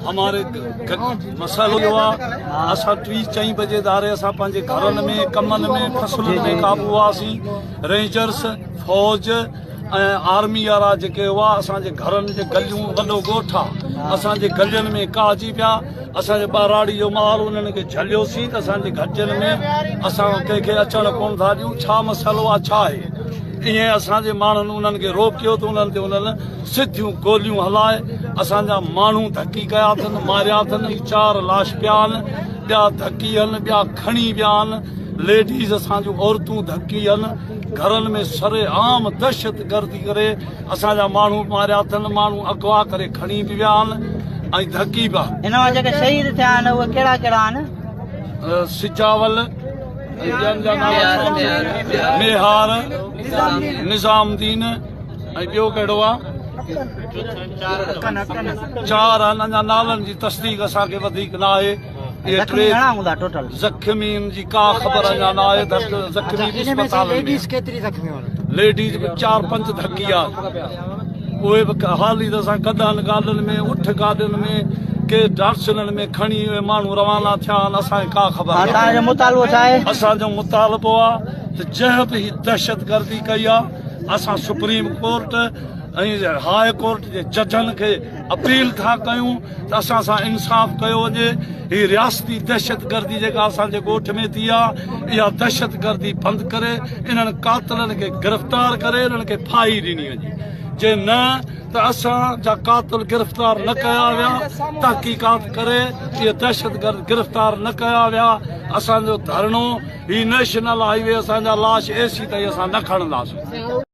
हमारे मसलो जो असां 3-4 बजे दारे असां पंहिंजे घरनि में कमनि में फसलुनि में काबू हुआसीं। रेंजर्स फौज आर्मी वारा जेके हुआ असांजे घरनि जे गलियूं वॾो ॻोठ आहे असांजे गलियुनि में काजी पिया। असांजे ॿाराड़ी जो माल उन्हनि खे झलियोसीं त असांजे गलियुनि में असां कंहिंखे अचणु कोन था ॾियूं। छा मसइलो आहे छा आहे ईअं असांजे माण्हुनि उन्हनि खे रोकियो त उन्हनि ते उन्हनि सिधियूं गोलियूं हलाए असांजा माण्हू धकी कया अथनि मारिया अथनि। 4 लाश पिया आहिनि ॿिया धकी आहिनि ॿिया खणी विया आहिनि। लेडीज़ असांजूं औरतूं धकी आहिनि। घरनि में सरेआम दहशत गर्दी करे असांजा माण्हू मारिया अथनि। माण्हू अगवा करे खणी बि विया आहिनि ऐं धकी पिया। हिन मां जेके शहीद थिया आहिनि उहे कहिड़ा कहिड़ा आहिनि? सिजावल मेहार निज़ामुद्दीन ऐं ॿियो कहिड़ो आहे 4 आहिनि। अञा नालनि जी तस्दीक असांखे वधीक न आहे। इहे 3 ज़ख़्मियुनि जी का ख़बर अञा न आहे। ज़ख़्मी लेडीज़ बि 4-5 धकी आहे। उहे बि हाली त असां कॾनि गाॾियुनि में उठ गाॾियुनि में के डाक्सननि में खणी उहे माण्हू रवाना थिया आहिनि। असांखे का ख़बर असांजो मुतालबो आहे त जंहिं बि ही दहशत गर्दी कई आहे असां सुप्रीम कोर्ट ऐं हाई कोर्ट जे जजनि खे अपील था कयूं त असां सां इंसाफ़ कयो वञे। ही रियासती दहशत गर्दी जेका असांजे ॻोठ में थी आहे इहा दहशत गर्दी बंदि करे इन्हनि कातिलनि खे गिरफ़्तार करे इन्हनि खे फाही ॾिनी वञे। जे न त असांजा कातिल गिरफ़्तार न कया विया तहक़ीक़ात करे इहे दहशत गर्द गिरफ़्तार न कया विया असांजो धरणो ही नेशनल हाईवे असांजा लाश एसी ताईं असां न खणंदासीं।